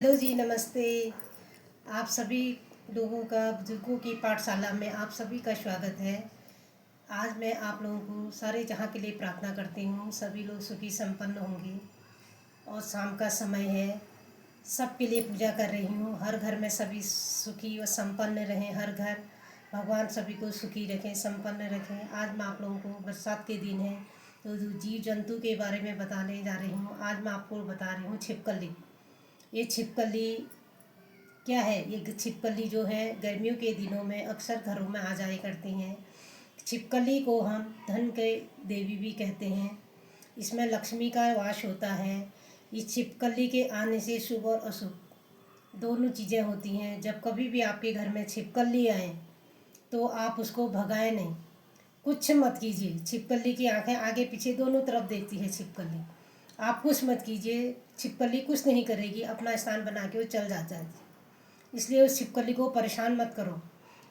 Hello जी, नमस्ते। आप सभी लोगों का बुजुर्गों की पाठशाला में आप सभी का स्वागत है। आज मैं आप लोगों को सारे जहां के लिए प्रार्थना करती हूँ, सभी लोग सुखी संपन्न होंगे। और शाम का समय है, सबके लिए पूजा कर रही हूँ। हर घर में सभी सुखी और संपन्न रहें। हर घर भगवान सभी को सुखी रखें, संपन्न रखें। आज मैं आप लोगों को बरसात के दिन है तो जीव जंतु के बारे में बताने जा रही हूँ। आज मैं आपको बता रही हूँ छिपकली। ये छिपकली क्या है? ये छिपकली जो है गर्मियों के दिनों में अक्सर घरों में आ जाया करती हैं। छिपकली को हम धन के देवी भी कहते हैं। इसमें लक्ष्मी का वास होता है। इस छिपकली के आने से शुभ और अशुभ दोनों चीज़ें होती हैं। जब कभी भी आपके घर में छिपकली आए तो आप उसको भगाएं नहीं, कुछ मत कीजिए। छिपकली की आंखें आगे पीछे दोनों तरफ देखती है छिपकली। आप कुछ मत कीजिए, छिपकली कुछ नहीं करेगी, अपना स्थान बना के वो चल जाता है। इसलिए उस छिपकली को परेशान मत करो।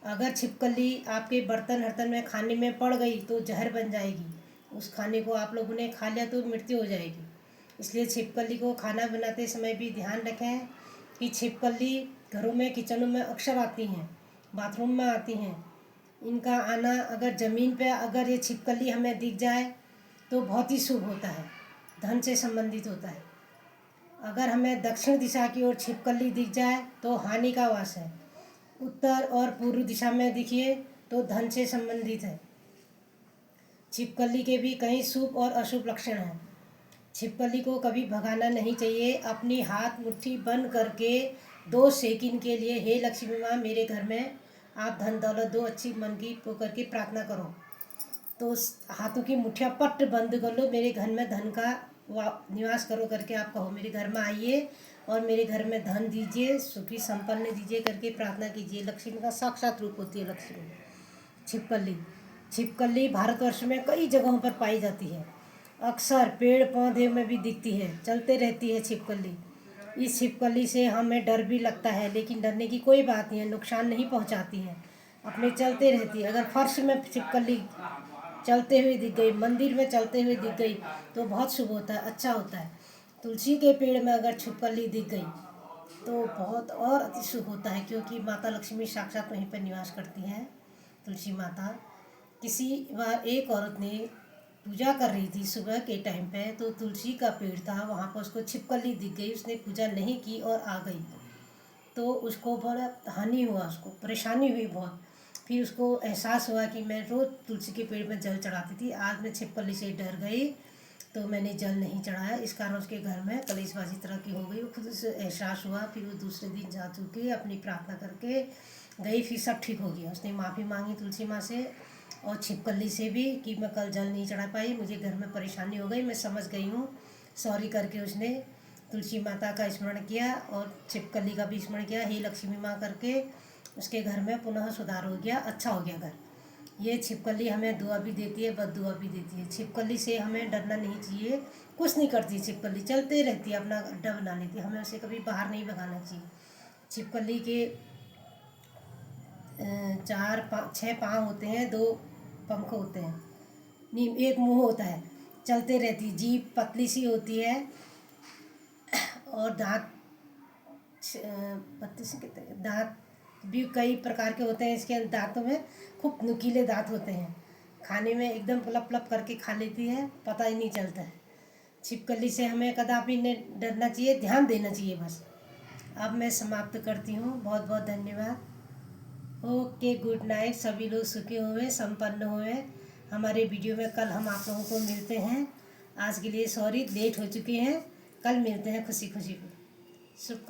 अगर छिपकली आपके बर्तन हर्तन में खाने में पड़ गई तो जहर बन जाएगी। उस खाने को आप लोगों ने खा लिया तो मृत्यु हो जाएगी। इसलिए छिपकली को खाना बनाते समय भी ध्यान रखें कि छिपकली घरों में, किचनों में अक्सर आती हैं, बाथरूम में आती हैं। इनका आना अगर ज़मीन पे अगर ये छिपकली हमें दिख जाए तो बहुत ही शुभ होता है, धन से संबंधित होता है। अगर हमें दक्षिण दिशा की ओर छिपकली दिख जाए तो हानि का वास है। उत्तर और पूर्व दिशा में दिखिए तो धन से संबंधित है। छिपकली के भी कई शुभ और अशुभ लक्षण हैं। छिपकली को कभी भगाना नहीं चाहिए। अपनी हाथ मुट्ठी बंद करके 2 सेकंड के लिए, हे लक्ष्मी माँ मेरे घर में आप धन दौलत दो, अच्छी मन की करके प्रार्थना करो। तो हाथों की मुट्ठियाँ पट बंद कर लो, मेरे घर में धन का निवास करो करके आप कहो, मेरे घर में आइए और मेरे घर में धन दीजिए, सुखी संपन्न दीजिए करके प्रार्थना कीजिए। लक्ष्मी का साक्षात रूप होती है लक्ष्मी। छिपकली छिपकली भारतवर्ष में कई जगहों पर पाई जाती है। अक्सर पेड़ पौधे में भी दिखती है, चलते रहती है छिपकली। इस छिपकली से हमें डर भी लगता है, लेकिन डरने की कोई बात नहीं है, नुकसान नहीं पहुंचाती है, अपने चलते रहती है। अगर फर्श में छिपकली चलते हुए दिख गई, मंदिर में चलते हुए दिख गई तो बहुत शुभ होता है, अच्छा होता है। तुलसी के पेड़ में अगर छिपकली दिख गई तो बहुत और अति शुभ होता है, क्योंकि माता लक्ष्मी साक्षात वहीं पर निवास करती हैं, तुलसी माता। किसी बार एक औरत ने पूजा कर रही थी सुबह के टाइम पे, तो तुलसी का पेड़ था, वहाँ पर उसको छिपकली दिख गई। उसने पूजा नहीं की और आ गई तो उसको बड़ा हानि हुआ, उसको परेशानी हुई बहुत। फिर उसको एहसास हुआ कि मैं रोज़ तुलसी के पेड़ में जल चढ़ाती थी, आज मैं छिपकली से डर गई तो मैंने जल नहीं चढ़ाया। इस कारण उसके घर में कलेशबाजी तरह की हो गई। वो खुद से एहसास हुआ, फिर वो दूसरे दिन जा चुके अपनी प्रार्थना करके गई, फिर सब ठीक हो गया। उसने माफ़ी मांगी तुलसी माँ से और छिपकली से भी कि मैं कल जल नहीं चढ़ा पाई, मुझे घर में परेशानी हो गई, मैं समझ गई हूँ, सॉरी करके उसने तुलसी माता का स्मरण किया और छिपकली का भी स्मरण किया, हे लक्ष्मी माँ करके। उसके घर में पुनः सुधार हो गया, अच्छा हो गया घर। ये छिपकली हमें दुआ भी देती है, बद दुआ भी देती है। छिपकली से हमें डरना नहीं चाहिए, कुछ नहीं करती छिपकली, चलते रहती है, अपना अड्डा बना लेती है, हमें उसे कभी बाहर नहीं भगाना चाहिए। छिपकली के 6 पाँव होते हैं, 2 पंख होते हैं, नहीं, एक मुंह होता है, चलते रहती। जीभ पतली सी होती है और दांत पतली सी कहते हैं, दांत भी कई प्रकार के होते हैं। इसके दांतों में खूब नुकीले दांत होते हैं, खाने में एकदम लप लप करके खा लेती है, पता ही नहीं चलता है। छिपकली से हमें कदापि नहीं डरना चाहिए, ध्यान देना चाहिए बस। अब मैं समाप्त करती हूँ, बहुत बहुत धन्यवाद। Okay, good night. सभी लोग सुखी हुए, संपन्न हुए। हमारे वीडियो में कल हम आप लोगों को मिलते हैं। आज के लिए सॉरी, लेट हो चुके हैं, कल मिलते हैं खुशी खुशी। शुभ